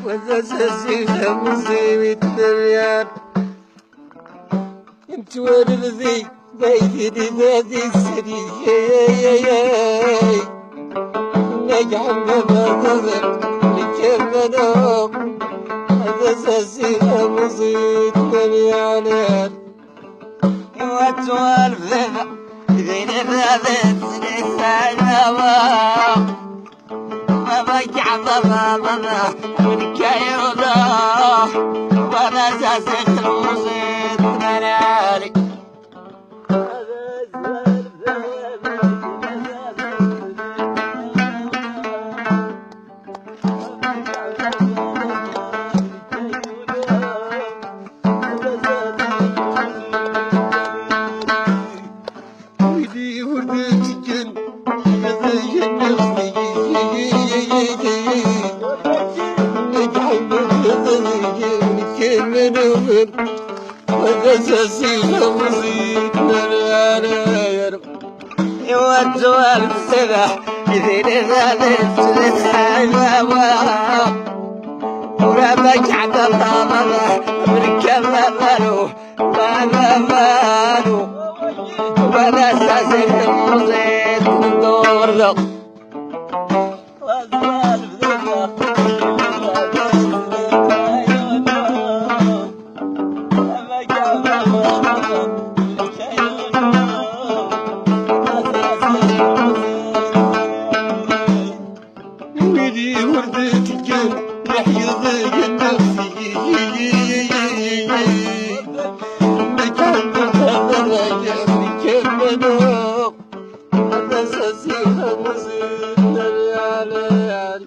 وزازازيها مصيبة مريان انت والذي بيدي ذاتي السري نجعل بمظهر لكمنهم وزازازيها مصيبة مريان وتوالف ذين الرابط لسانوا بجع بابا والكيوضة وانا ساسخ المصيد منالي ويدي وردت الجن يزين نفسي وزازازيها مصيبة مريان يودوا السبح يذين ذالت لسانوا وربك عبد الله بالكمالو مالو وزازازيها مصيبة دور ويدي وردت الجن يحيض نفسي مكان بالهضرة كمنوا هذا ساسيها مصير ريالي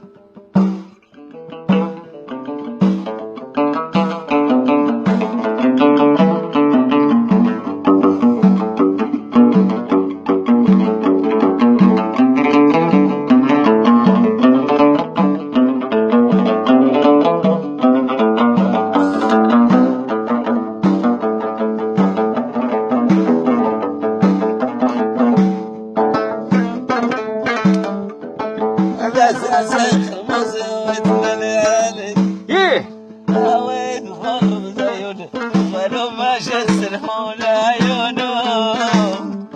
ساسخ مصيبة مليالي هويت فرض زيونه ولو ما شسرحون عيونهم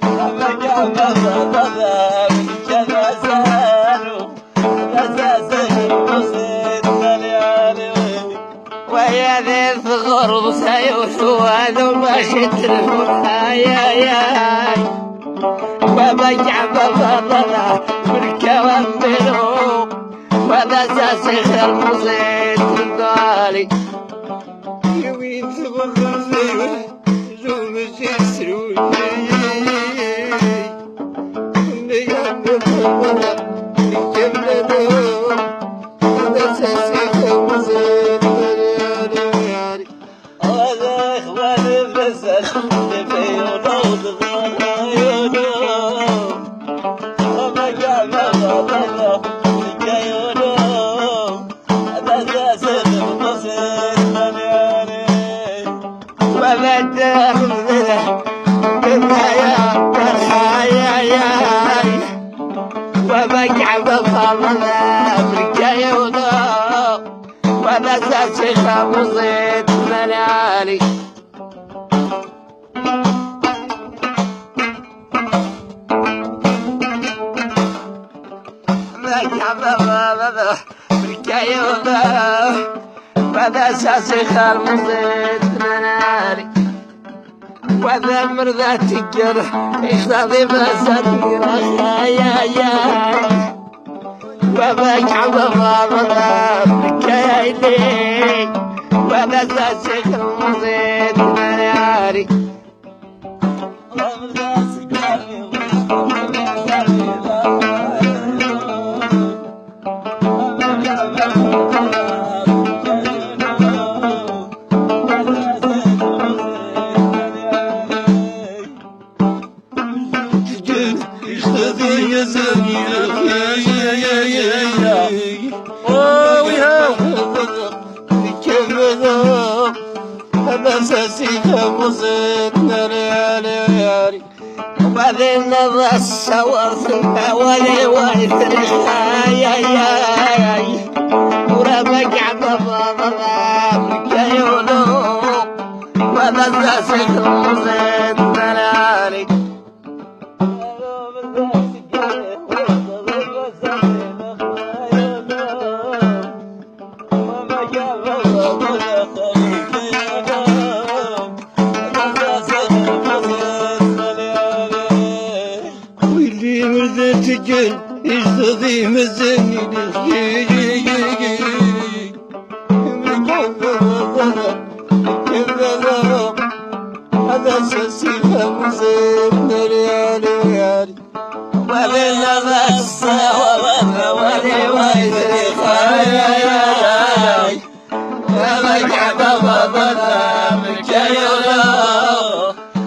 ربك بابا من كذا سالوا ساسخ مصيبة مليالي ويا ذي الفخر سيوسوا ولو ما شسرحون عيونهم وبجع بابا بالكوامبلو وذا ساسخ المصيد الضالي يوين تبغر زيوه زوم جسرو نيام بابا بالكملو وذا ساسخ المصيد الضالي وذا اخوان البسل نبي ونوض وبجع بفضلنا بالكيوضة وانا ساسخ مصيد ملالي بجع بفضلنا بالكيوضة وانا ساسخ مصيد ملالي وذا مرذات الجرح يخضي بساتيرة يا وبجع بفضلنا بالكيوضة وانا ساسخ مصيد ملالي İşte yüzüm oh ya kemerim hemen sesi kemuzun nereye وبعدين بس وصلنا ولي ويثري ورمق عبابا كيولو وبدا سكر زين دلالي Tükün istediğimizin hadi sesifemizin nereye وَلِنَا بَسَّ وَلِي وَيْدِي خَيَّاي وَمَكَبَ وَبَنَا مِكَيُلَا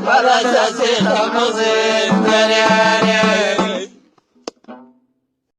وَلَا سَسِفَمِزِن nereye